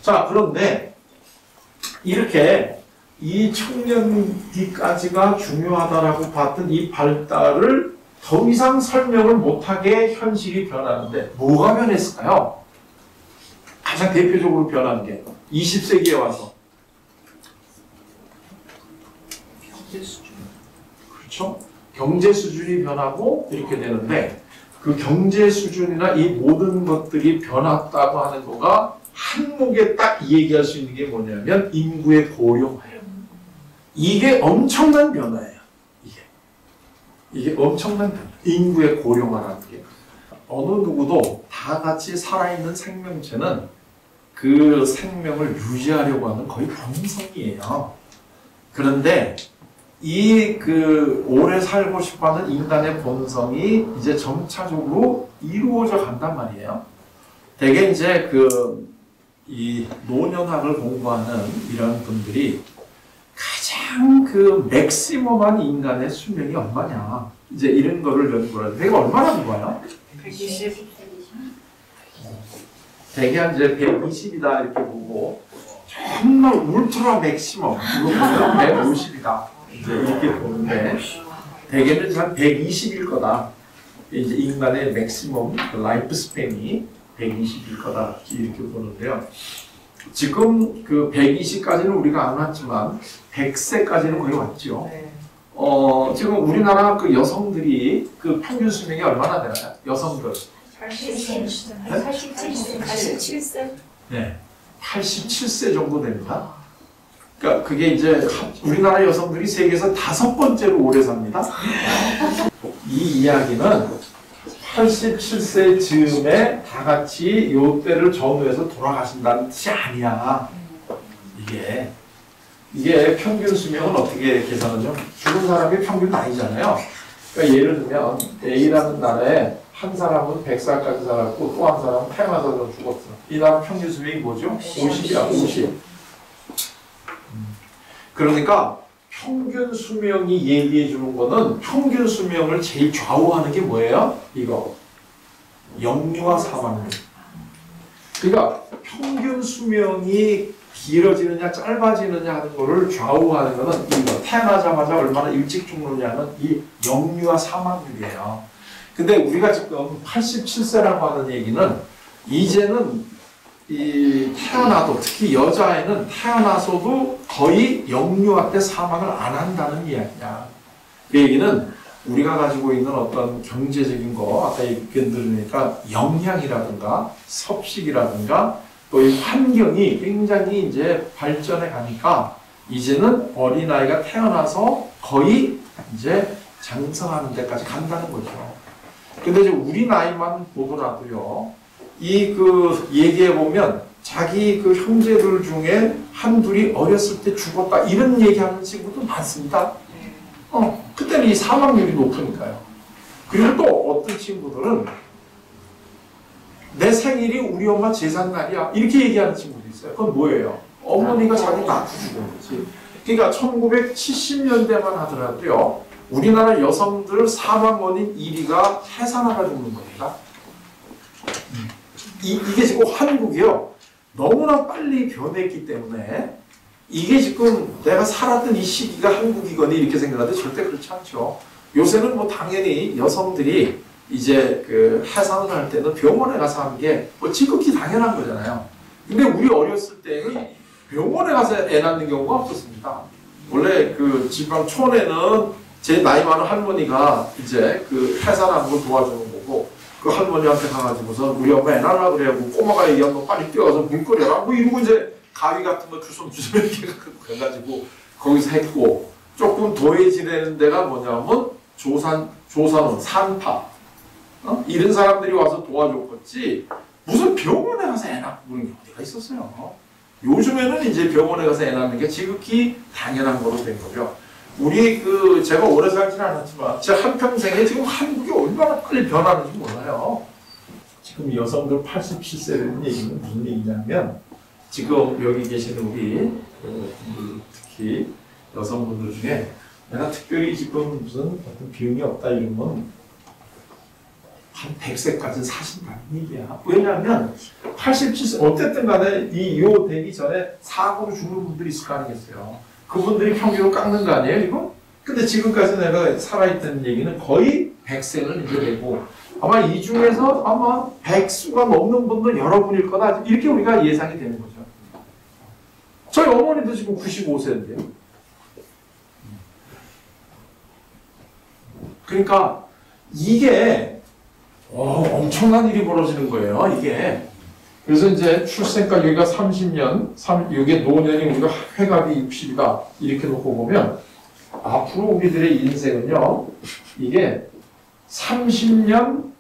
자, 그런데 이렇게 이 청년기까지가 중요하다라고 봤던 이 발달을 더 이상 설명을 못하게 현실이 변하는데 뭐가 변했을까요? 가장 대표적으로 변한 게 20세기에 와서 경제 수준. 그렇죠? 경제 수준이 변하고 이렇게 되는데 그 경제 수준이나 이 모든 것들이 변했다고 하는 거가 한목에 딱 얘기할 수 있는 게 뭐냐면 인구의 고령화예요. 이게 엄청난 변화예요. 이게 엄청난 변화. 인구의 고령화라는 게 어느 누구도 다 같이 살아있는 생명체는 그 생명을 유지하려고 하는 거의 본성이에요. 그런데 이 오래 살고 싶어하는 인간의 본성이 이제 점차적으로 이루어져 간단 말이에요. 대개 이제 이 노년학을 공부하는 이런 분들이 가장 맥시멈한 인간의 수명이 얼마냐 이제 이런 거를 연구를 하는데 대개 얼마나 좋아요? 120. 대개 이제 120이다 이렇게 보고 정말 울트라 맥시멈 이거 보면 150이다 이제 이렇게 보는데 대개는 한 120일 거다. 이제 인간의 맥시멈 라이프 스팬이 120일 거다 이렇게 보는데요. 지금 120까지는 우리가 안 왔지만 100세까지는 거의 왔죠. 네. 지금 우리나라 여성들이 평균 수명이 얼마나 되나요? 여성들 87세. 네, 87세 정도 됩니다. 그러니까 그게 이제 우리나라 여성들이 세계에서 5번째로 오래 삽니다. 이 이야기는 87세 즈음에 다 같이 요 때를 전후해서 돌아가신다는 뜻이 아니야. 이게 평균 수명은 어떻게 계산하죠? 죽은 사람의 평균 나이잖아요. 그러니까 예를 들면 A라는 나라에 한 사람은 100살까지 살았고 또 한 사람은 태어나서 죽었어. 이 나라 평균 수명이 뭐죠? 50이야, 50. 그러니까 평균 수명이 얘기해 주는 거는 평균 수명을 제일 좌우하는 게 뭐예요? 이거. 영유아 사망률. 그러니까 평균 수명이 길어지느냐 짧아지느냐 하는 거를 좌우하는 거는 이거. 태어나자마자 얼마나 일찍 죽느냐는 이 영유아 사망률이에요. 근데 우리가 지금 87세라고 하는 얘기는 이제는 태어나도 특히 여자애는 태어나서도 거의 영유아 때 사망을 안 한다는 이야기야. 그 얘기는 우리가 가지고 있는 어떤 경제적인 거 아까 얘기 들으니까 영양이라든가 섭식이라든가 또 이 환경이 굉장히 이제 발전해 가니까 이제는 어린아이가 태어나서 거의 이제 장성하는 데까지 간다는 거죠. 근데 이제 우리 나이만 보더라도요, 얘기해 보면 자기 형제들 중에 한둘이 어렸을 때 죽었다 이런 얘기하는 친구도 많습니다. 그때는 이 사망률이 높으니까요. 그리고 또 어떤 친구들은 내 생일이 우리 엄마 제삿날이야 이렇게 얘기하는 친구도 있어요. 그건 뭐예요? 어머니가 자기 낳고 죽은 거지. 그러니까 1970년대만 하더라도요, 우리나라 여성들 사망 원인 1위가 해산화가 죽는 겁니다. 이게 지금 한국이요, 너무나 빨리 변했기 때문에 이게 지금 내가 살았던 이 시기가 한국이거니 이렇게 생각하는데 절대 그렇지 않죠. 요새는 뭐 당연히 여성들이 이제 해산을 할 때는 병원에 가서 하는 게 뭐 지극히 당연한 거잖아요. 근데 우리 어렸을 때는 병원에 가서 애 낳는 경우가 없었습니다. 원래 지방 촌에는 제 나이 많은 할머니가 이제 해산하는 걸 도와주는 거고, 그 할머니한테 가가지고서 우리 엄마 애 낳으라 그래고 꼬마가 얘기하면 너 빨리 뛰어가서 물 끓여라 뭐 이러고 이제 가위 같은 거 주섬주섬 이렇게 해가지고 거기서 했고, 조금 도해지는 데가 뭐냐면 조산원, 산파 이런 사람들이 와서 도와줬겠지 무슨 병원에 가서 애 낳고 그런 게 어디가 있었어요. 요즘에는 이제 병원에 가서 애 낳는 게 지극히 당연한 거로 된 거죠. 우리 제가 오래 살지는 않았지만 제 한평생에 지금 한국이 얼마나 빨리 변하는지 몰라요. 지금 여성들 87세라는 얘기는 무슨 얘기냐면, 지금 여기 계시는 우리 특히 여성분들 중에 내가 특별히 지금 무슨 어떤 병이 없다 이러면 한 100세까지 사신다는 얘기야. 왜냐하면 87세 어쨌든 간에 요 되기 전에 사고로 죽는 분들이 있을 거 아니겠어요. 그분들이 평균으로 깎는 거 아니에요 지금? 근데 지금까지 내가 살아있던 얘기는 거의 100세는 이제 되고 아마 이 중에서 아마 100수가 넘는 분도 여러분일 거다. 이렇게 우리가 예상이 되는 거죠. 저희 어머니도 지금 95세인데요. 그러니까 이게 엄청난 일이 벌어지는 거예요. 이게. 그래서 이제 출생가 여기가 30년, 여기에 노년이 우리가 회갑이 60이다. 이렇게 놓고 보면 앞으로 우리들의 인생은요. 이게 30년,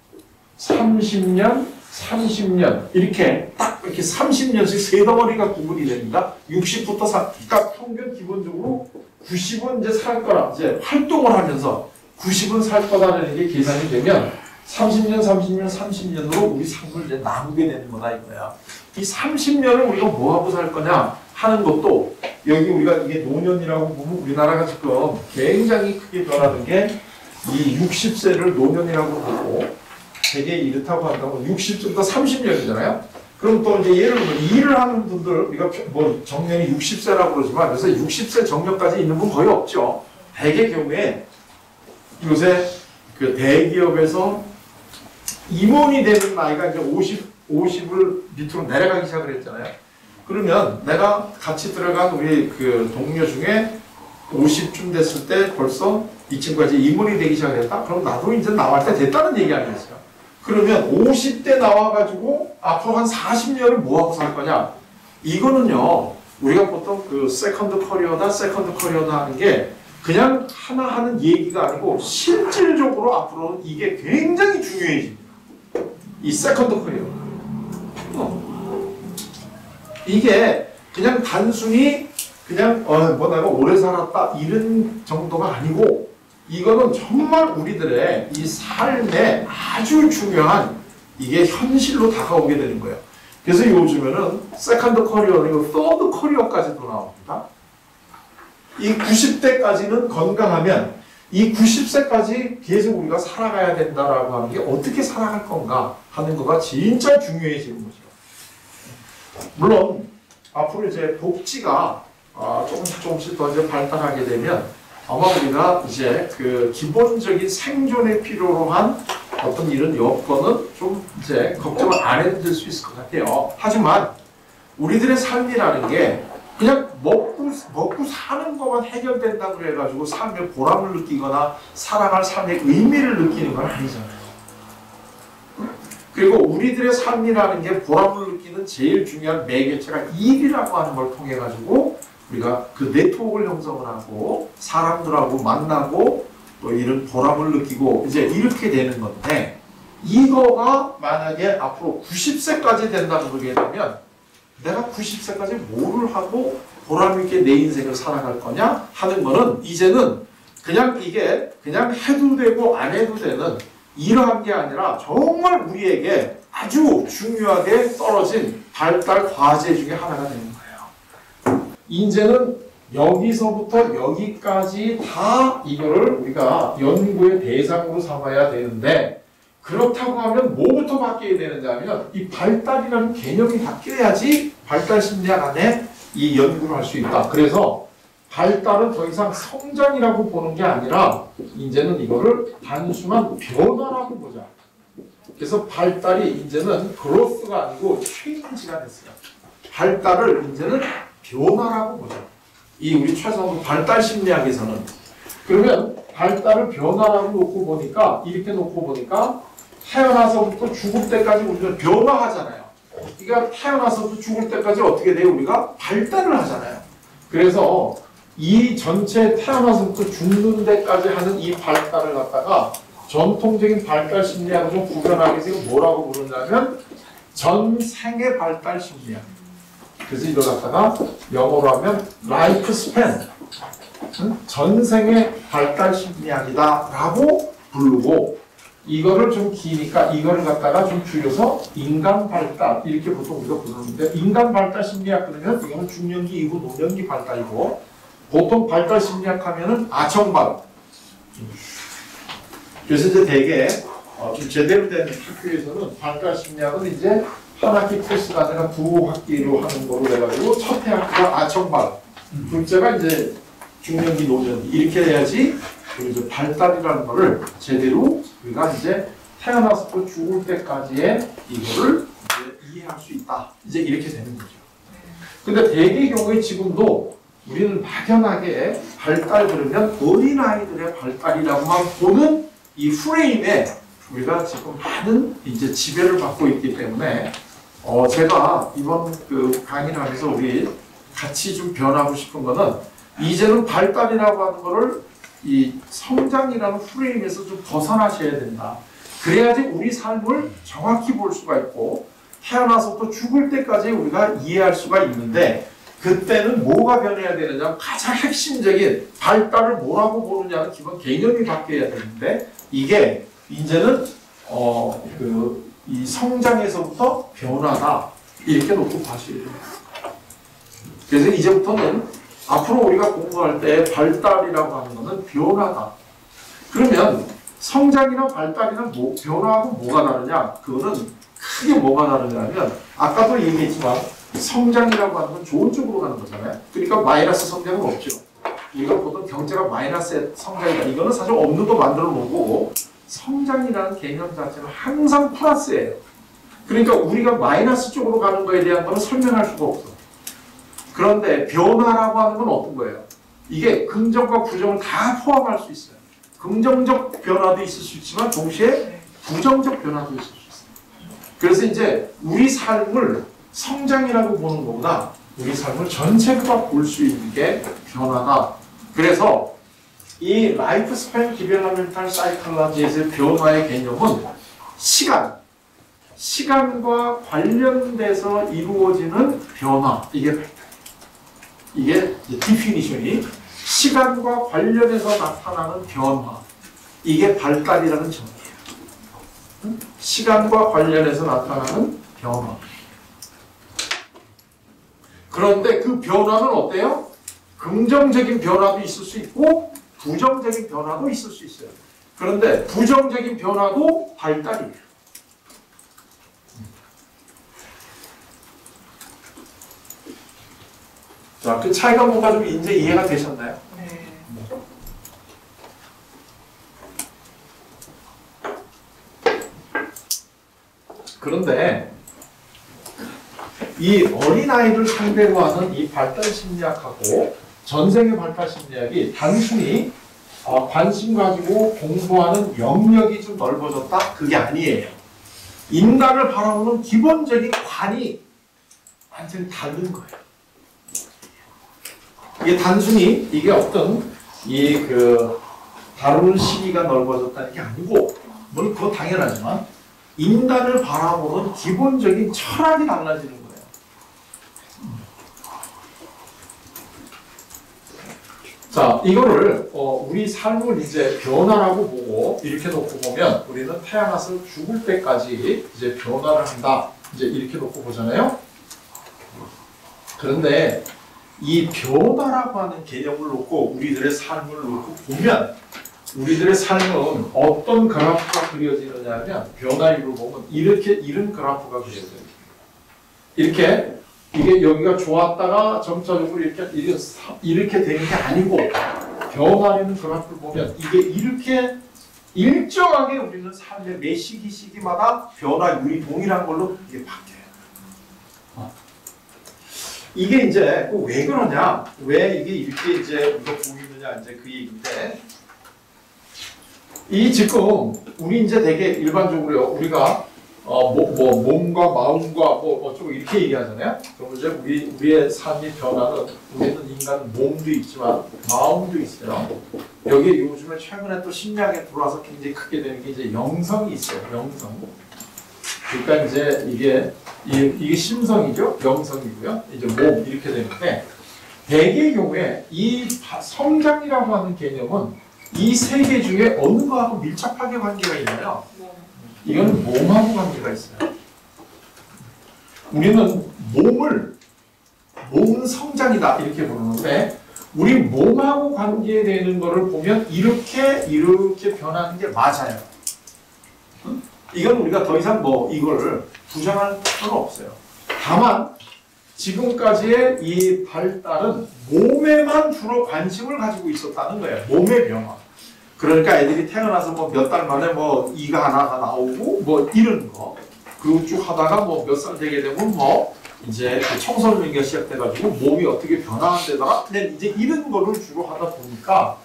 30년, 30년 이렇게 딱 이렇게 30년씩 세 덩어리가 구분이 됩니다. 60부터 그러니까 평균 기본적으로 90은 이제 살 거라 이제 활동을 하면서 90은 살 거다라는 게 계산이 되면 30년, 30년, 30년으로 우리 삶을 이제 나누게 되는 거다 이거야. 이 30년을 우리가 뭐하고 살 거냐 하는 것도 여기 우리가 이게 노년이라고 보면 우리나라가 지금 굉장히 크게 변하는 게 이 60세를 노년이라고 보고 되게 이렇다고 한다면 60세부터 30년이잖아요. 그럼 또 이제 예를 들면 일을 하는 분들 우리가 뭐 정년이 60세라고 그러지만 그래서 60세 정년까지 있는 분 거의 없죠. 대개 경우에 요새 그 대기업에서 임원이 되는 나이가 이제 50을 밑으로 내려가기 시작을 했잖아요. 그러면 내가 같이 들어간 우리 그 동료 중에 50쯤 됐을 때 벌써 이 친구가 이제 임원이 되기 시작했다? 그럼 나도 이제 나갈 때 됐다는 얘기 아니겠어요? 그러면 50대 나와가지고 앞으로 한 40년을 뭐하고 살 거냐? 이거는요, 우리가 보통 그 세컨드 커리어다 하는 게 그냥 하나 하는 얘기가 아니고 실질적으로 앞으로는 이게 굉장히 중요해집니다. 이 세컨드 커리어. 이게 그냥 단순히 그냥 뭐 내가 오래 살았다 이런 정도가 아니고 이거는 정말 우리들의 이 삶에 아주 중요한 이게 현실로 다가오게 되는 거예요. 그래서 요즘에는 세컨드 커리어, 서드 커리어까지도 나옵니다. 이 90대까지는 건강하면 이 90세까지 계속 우리가 살아가야 된다라고 하는 게 어떻게 살아갈 건가 하는 거가 진짜 중요해지는 거죠. 물론 앞으로 이제 복지가 조금씩 더 이제 발달하게 되면 아마 우리가 이제 그 기본적인 생존에 필요로 한 어떤 이런 여건은 좀 이제 걱정을 안 해도 될 수 있을 것 같아요. 하지만 우리들의 삶이라는 게 그냥 먹고 사는 것만 해결된다고 그래가지고 삶의 보람을 느끼거나 살아갈 삶의 의미를 느끼는 건 아니잖아요. 그리고 우리들의 삶이라는 게 보람을 느끼는 제일 중요한 매개체가 일이라고 하는 걸 통해 가지고 우리가 그 네트워크를 형성을 하고 사람들하고 만나고 또 이런 보람을 느끼고 이제 이렇게 되는 건데 이거가 만약에 앞으로 90세까지 된다고 그러게 되면 내가 90세까지 뭐를 하고 보람 있게 내 인생을 살아갈 거냐 하는 거는 이제는 그냥 이게 그냥 해도 되고 안 해도 되는 이러한 게 아니라 정말 우리에게 아주 중요하게 떨어진 발달 과제 중에 하나가 되는 거예요. 이제는 여기서부터 여기까지 다 이거를 우리가 연구의 대상으로 삼아야 되는데 그렇다고 하면 뭐부터 바뀌어야 되는지 하면 이 발달이라는 개념이 바뀌어야지 발달 심리학 안에 이 연구를 할 수 있다. 그래서 발달은 더 이상 성장이라고 보는 게 아니라 이제는 이거를 단순한 변화라고 보자. 그래서 발달이 이제는 그로스가 아니고 체인지가 됐어요. 발달을 이제는 변화라고 보자. 이 우리 최소한 발달 심리학에서는 그러면 발달을 변화라고 놓고 보니까 이렇게 놓고 보니까 태어나서부터 죽을 때까지 우리가 변화하잖아요. 그러니까 태어나서부터 죽을 때까지 어떻게 돼요? 우리가 발달을 하잖아요. 그래서 이 전체 태어나서부터 죽는 데까지 하는 이 발달을 갖다가 전통적인 발달 심리학을 좀 구별하기 위해서 뭐라고 부르냐면 전생의 발달 심리학. 그래서 이걸 갖다가 영어로 하면 라이프 스팬, 전생의 발달 심리학이다 라고 부르고 이거를 좀 기니까 이거를 갖다가 좀 줄여서 인간 발달 이렇게 보통 우리가 부르는데 인간 발달 심리학 그러면 이거는 중년기 이후 노년기 발달이고 보통 발달 심리학 하면은 아청발. 그래서 이제 되게 좀 제대로 된 학교에서는 발달 심리학은 이제 한 학기 코스가 아니라 두 학기로 하는 거로 돼가지고 첫 해 학기가 정말 둘째가 이제 중년기 노년기 이렇게 해야지 이제 발달이라는 거를 제대로 우리가 이제 태어나서 죽을 때까지의 이거를 이제 이해할 수 있다. 이제 이렇게 되는 거죠. 근데 대개 경우에 지금도 우리는 막연하게 발달 그러면 어린아이들의 발달이라고만 보는 이 프레임에 우리가 지금 많은 이제 지배를 받고 있기 때문에 제가 이번 그 강의를 하면서 우리 같이 좀 변하고 싶은 거는 이제는 발달이라고 하는 거를 이 성장이라는 프레임에서 좀 벗어나셔야 된다. 그래야지 우리 삶을 정확히 볼 수가 있고 태어나서부터 죽을 때까지 우리가 이해할 수가 있는데 그때는 뭐가 변해야 되느냐 가장 핵심적인 발달을 뭐라고 보느냐는 기본 개념이 바뀌어야 되는데 이게 이제는 이 성장에서부터 변화다 이렇게 놓고 봐셔야 돼요. 그래서 이제부터는 앞으로 우리가 공부할 때 발달이라고 하는 것은 변화다. 그러면 성장이나 발달이나 변화하고 뭐가 다르냐? 그거는 크게 뭐가 다르냐면 아까도 얘기했지만 성장이라고 하는 건 좋은 쪽으로 가는 거잖아요. 그러니까 마이너스 성장은 없죠. 이걸 보통 경제가 마이너스의 성장이다. 이거는 사실 없는 거 만들어 놓고 성장이라는 개념 자체는 항상 플러스예요. 그러니까 우리가 마이너스 쪽으로 가는 거에 대한 거는 설명할 수가 없어. 그런데 변화라고 하는 건 어떤 거예요? 이게 긍정과 부정을 다 포함할 수 있어요. 긍정적 변화도 있을 수 있지만 동시에 부정적 변화도 있을 수 있어요. 그래서 이제 우리 삶을 성장이라고 보는 것보다 우리 삶을 전체가 볼 수 있는 게 변화다. 그래서 이 라이프 스팬 디벨롭멘탈 사이클러지에서의 변화의 개념은 시간과 관련돼서 이루어지는 변화. 이게 디피니션이 시간과 관련해서 나타나는 변화. 이게 발달이라는 정의예요. 시간과 관련해서 나타나는 변화. 그런데 그 변화는 어때요? 긍정적인 변화도 있을 수 있고 부정적인 변화도 있을 수 있어요. 그런데 부정적인 변화도 발달이에요. 자, 그 차이가 뭔가 좀 이제 이해가 되셨나요? 네. 그런데 이 어린아이를 상대로 하는 이 발달 심리학하고 전생의 발달 심리학이 단순히 관심 가지고 공부하는 영역이 좀 넓어졌다? 그게 아니에요. 인간을 바라보는 기본적인 관이 완전히 다른 거예요. 이게 단순히 이게 어떤 다루는 시기가 넓어졌다는 게 아니고 물론 그거 당연하지만 인간을 바라보는 기본적인 철학이 달라지는 거예요. 자, 이거를 우리 삶을 이제 변화라고 보고 이렇게 놓고 보면 우리는 태어나서 죽을 때까지 이제 변화를 한다. 이제 이렇게 놓고 보잖아요. 그런데 이 변화라고 하는 개념을 놓고 우리들의 삶을 놓고 보면 우리들의 삶은 어떤 그래프가 그려지느냐 하면 변화율을 보면 이런 그래프가 그려져요. 이렇게 이게 여기가 좋았다가 점차적으로 이렇게 되는 게 아니고 변화되는 그래프를 보면 이게 이렇게 일정하게 우리는 삶의 매 시기마다 변화율이 동일한 걸로 이게 바뀌어요. 이게 이제 왜 그러냐? 왜 이게 이렇게 이제 우리가 보이느냐? 이제 그 얘기인데 이 지금 우리 이제 되게 일반적으로 우리가 몸과 마음과 어쩌고 이렇게 얘기하잖아요. 그럼 이제 우리의 삶의 변화는 우리는 인간은 몸도 있지만 마음도 있어요. 여기 요즘에 최근에 또 심리학에 들어와서 굉장히 크게 되는 게 이제 영성이 있어요. 영성. 그러니까 이제 이게 심성이죠. 영성이고요. 이제 몸 이렇게 되는데 대개의 경우에 이 성장이라고 하는 개념은 이 세 개 중에 어느 거하고 밀접하게 관계가 있나요? 이건 몸하고 관계가 있어요. 우리는 몸은 성장이다 이렇게 보는데 우리 몸하고 관계되는 거를 보면 이렇게 변하는 게 맞아요. 이건 우리가 더 이상 뭐 이걸 부정할 필요는 없어요. 다만 지금까지의 이 발달은 몸에만 주로 관심을 가지고 있었다는 거예요. 몸의 변화. 그러니까 애들이 태어나서 뭐 몇 달 만에 뭐 이가 하나가 나오고 뭐 이런 거. 그리고 쭉 하다가 뭐 몇 살 되게 되면 뭐 이제 그 청소년기가 시작돼가지고 몸이 어떻게 변화하는 데다가 이제 이런 거를 주로 하다 보니까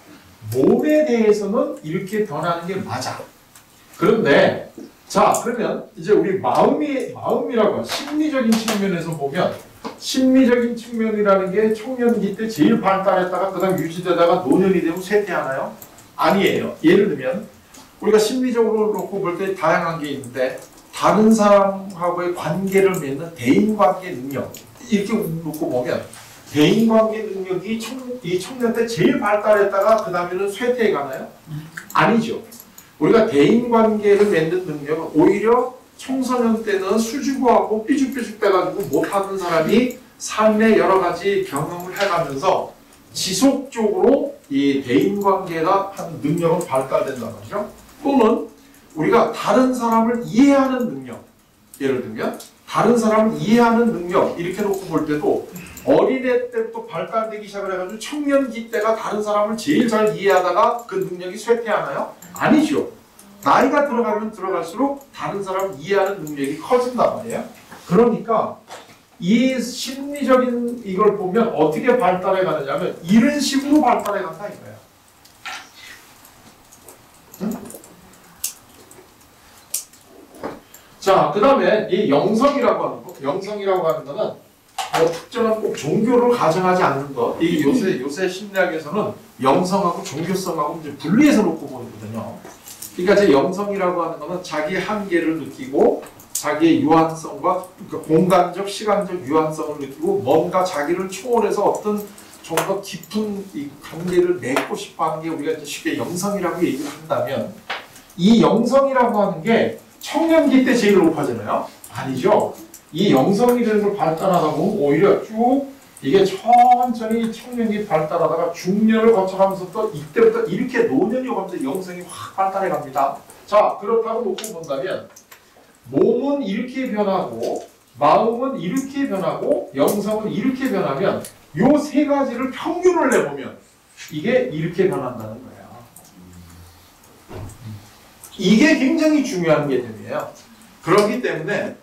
몸에 대해서는 이렇게 변하는 게 맞아. 그런데 자 그러면 이제 우리 마음이라고 심리적인 측면에서 보면 심리적인 측면이라는 게 청년기 때 제일 발달했다가 그 다음 유지되다가 노년이 되면 쇠퇴하나요? 아니에요. 예를 들면 우리가 심리적으로 놓고 볼 때 다양한 게 있는데 다른 사람하고의 관계를 맺는 대인관계 능력 이렇게 놓고 보면 대인관계 능력이 이 청년 때 제일 발달했다가 그 다음에는 쇠퇴해 가나요? 아니죠. 우리가 대인관계를 맺는 능력은 오히려 청소년 때는 수줍어하고 삐죽삐죽 돼가지고 못하는 사람이 삶의 여러 가지 경험을 해가면서 지속적으로 이 대인관계가 하는 능력은 발달된단 말이죠. 또는 우리가 다른 사람을 이해하는 능력, 예를 들면 다른 사람을 이해하는 능력 이렇게 놓고 볼 때도 어린애 때부터 발달되기 시작을 해가지고 청년기 때가 다른 사람을 제일 잘 이해하다가 그 능력이 쇠퇴하나요? 아니죠. 나이가 들어가면 들어갈수록 다른 사람을 이해하는 능력이 커진단 말이에요. 그러니까 이 심리적인 이걸 보면 어떻게 발달해 가느냐면 이런 식으로 발달해 간다 이거예요. 응? 자, 그 다음에 이 영성이라고 하는 거, 영성이라고 하는 거는 뭐 특정한 꼭 종교를 가정하지 않는 것. 이게 요새 심리학에서는 영성하고 종교성하고 이제 분리해서 놓고 보거든요. 그러니까 제 영성이라고 하는 거는 자기 한계를 느끼고 자기의 유한성과 그러니까 공간적, 시간적 유한성을 느끼고 뭔가 자기를 초월해서 어떤 좀 더 깊은 이 관계를 맺고 싶어하는 게 우리가 이제 쉽게 영성이라고 얘기를 한다면 이 영성이라고 하는 게 청년기 때 제일 높아지나요? 아니죠. 이 영성이라는 걸 발달하다 보면 오히려 쭉 이게 천천히 청년기 발달하다가 중년을 거쳐가면서 또 이때부터 이렇게 노년이 오면서 영성이 확 발달해 갑니다. 자, 그렇다고 놓고 본다면 몸은 이렇게 변하고 마음은 이렇게 변하고 영성은 이렇게 변하면 요 세 가지를 평균을 내보면 이게 이렇게 변한다는 거예요. 이게 굉장히 중요한 개념이에요. 그렇기 때문에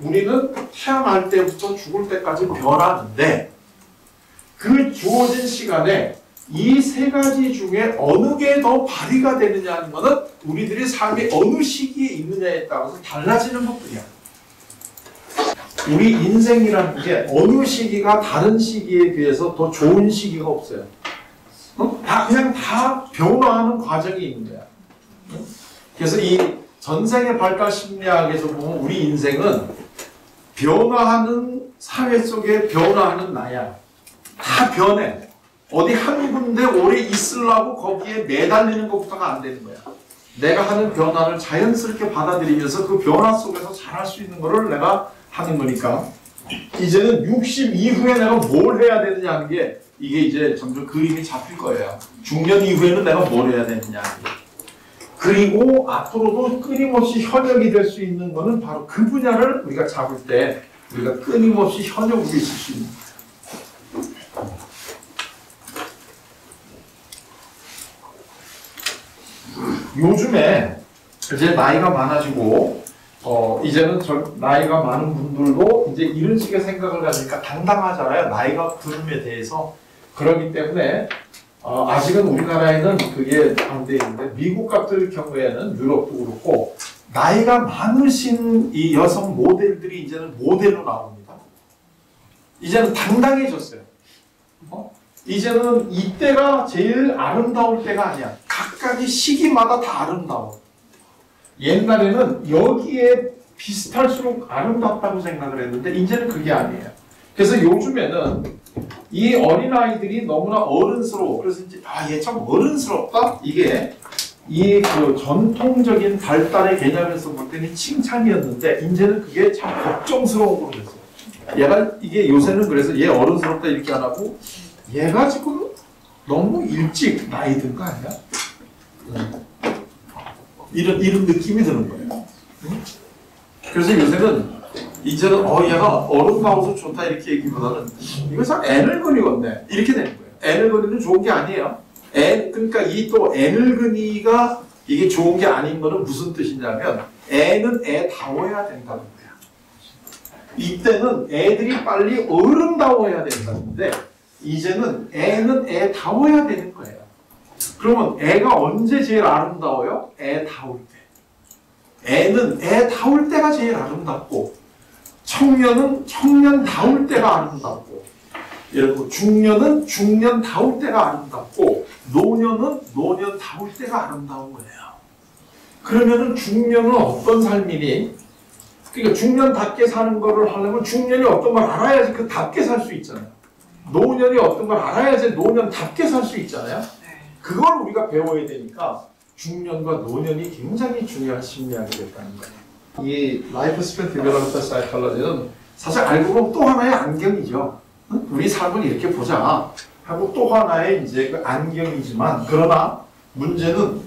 우리는 태어날 때부터 죽을 때까지 변하는데 그 주어진 시간에 이 세 가지 중에 어느 게 더 발휘가 되느냐 하는 것은 우리들의 삶이 어느 시기에 있느냐에 따라서 달라지는 것뿐이야. 우리 인생이라는 게 어느 시기가 다른 시기에 비해서 더 좋은 시기가 없어요. 그냥 다 변화하는 과정이 있는 거야. 그래서 이 전생의 발달 심리학에서 보면 우리 인생은 변화하는 사회 속에 변화하는 나야. 다 변해. 어디 한 군데 오래 있으려고 거기에 매달리는 것부터가 안 되는 거야. 내가 하는 변화를 자연스럽게 받아들이면서 그 변화 속에서 잘할 수 있는 거를 내가 하는 거니까 이제는 60 이후에 내가 뭘 해야 되느냐 하는 게 이게 이제 점점 그림이 잡힐 거예요. 중년 이후에는 내가 뭘 해야 되느냐 하는 게. 그리고 앞으로도 끊임없이 현역이 될 수 있는 거는 바로 그 분야를 우리가 잡을 때 우리가 끊임없이 현역으로 있을 수 있는 거예요. 요즘에 이제 나이가 많아지고 이제는 나이가 많은 분들도 이제 이런 식의 생각을 가지니까 당당하잖아요. 나이가 들음에 대해서. 그렇기 때문에 아직은 우리나라에는 그게 안 돼 있는데 미국 같은 경우에는 유럽도 그렇고 나이가 많으신 이 여성 모델들이 이제는 모델로 나옵니다. 이제는 당당해졌어요. 이제는 이때가 제일 아름다울 때가 아니야. 각각의 시기마다 다 아름다워. 옛날에는 여기에 비슷할수록 아름답다고 생각을 했는데 이제는 그게 아니에요. 그래서 요즘에는 이 어린아이들이 너무나 어른스러워. 그래서 이제 얘 참 어른스럽다? 이게 이 그 전통적인 발달의 개념에서 볼 때는 칭찬이었는데 이제는 그게 참 걱정스러운 걸로 됐어요. 얘가 이게 요새는 그래서 얘 어른스럽다 이렇게 안 하고 얘가 지금 너무 일찍 나이 든 거 아니야? 이런 느낌이 드는 거예요. 그래서 요새는 이제는 얘가 어른다워서 좋다 이렇게 얘기보다는 이거 참 애늙은이건데 이렇게 되는 거예요. 애늙은이는 좋은 게 아니에요. 그러니까 이 또 애늙은이가 이게 좋은 게 아닌 거는 무슨 뜻이냐면 애는 애다워야 된다는 거야. 이때는 애들이 빨리 어른다워야 된다는데 이제는 애는 애다워야 되는 거예요. 그러면 애가 언제 제일 아름다워요? 애다울 때. 애는 애다울 때가 제일 아름답고 청년은 청년다울 때가 아름답고 여러분 중년은 중년다울 때가 아름답고 노년은 노년다울 때가 아름다운 거예요. 그러면은 중년은 어떤 삶이니? 그러니까 중년답게 사는 거를 하려면 중년이 어떤 걸 알아야지 그 답게 살 수 있잖아요. 노년이 어떤 걸 알아야지 노년답게 살 수 있잖아요. 그걸 우리가 배워야 되니까 중년과 노년이 굉장히 중요한 심리학이 됐다는 거예요. 이 라이프 스팬 디벨롭먼트 사이콜로지는 사실 알고 보면 또 하나의 안경이죠. 우리 삶을 이렇게 보자 하고 또 하나의 이제 그 안경이지만 그러나 문제는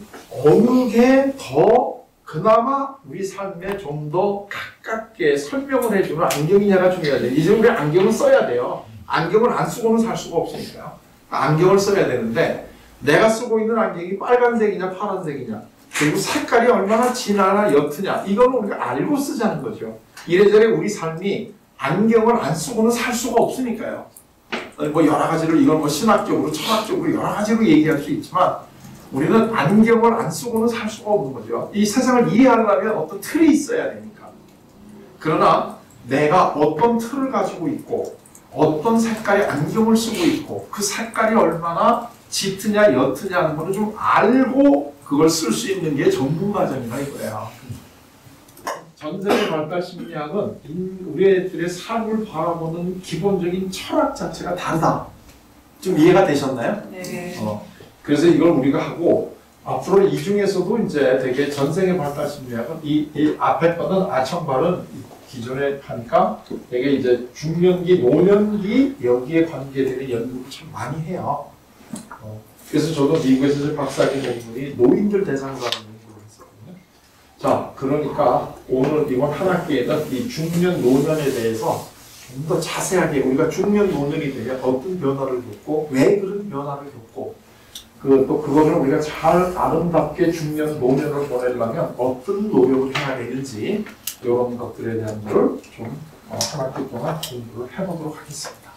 어느 게 더 그나마 우리 삶에 좀 더 가깝게 설명을 해주는 안경이냐가 중요하죠. 이제 우리 안경을 써야 돼요. 안경을 안 쓰고는 살 수가 없으니까요. 안경을 써야 되는데 내가 쓰고 있는 안경이 빨간색이냐 파란색이냐 그리고 색깔이 얼마나 진하나 옅으냐 이거는 우리가 알고 쓰자는 거죠. 이래저래 우리 삶이 안경을 안 쓰고는 살 수가 없으니까요. 뭐 여러 가지로 이건 뭐 신학적으로 철학적으로 여러 가지로 얘기할 수 있지만 우리는 안경을 안 쓰고는 살 수가 없는 거죠. 이 세상을 이해하려면 어떤 틀이 있어야 되니까. 그러나 내가 어떤 틀을 가지고 있고 어떤 색깔의 안경을 쓰고 있고 그 색깔이 얼마나 짙으냐 옅으냐 하는 거는 좀 알고 그걸 쓸 수 있는 게 전문가적이다 이거예요. 전생의 발달 심리학은 우리들의 삶을 바라보는 기본적인 철학 자체가 다르다. 좀 이해가 되셨나요? 네. 그래서 이걸 우리가 하고 앞으로 이 중에서도 이제 되게 전생의 발달 심리학은 이 앞에 거는 아청발은 기존에 하니까 되게 이제 중년기, 노년기 여기에 관계되는 연구를 참 많이 해요. 그래서 저도 미국에서 이제 박사학위 논문이 노인들 대상으로 하는 연구를 했었거든요. 자, 그러니까 오늘 이번 한 학기에는 이 중년, 노년에 대해서 좀 더 자세하게 우리가 중년, 노년이 되면 어떤 변화를 겪고 왜 그런 변화를 겪고 또 그거를 우리가 잘 아름답게 중년, 노년을 보내려면 어떤 노력을 해야 되는지 이런 것들에 대한 거를 좀 한 학기 동안 공부를 해보도록 하겠습니다.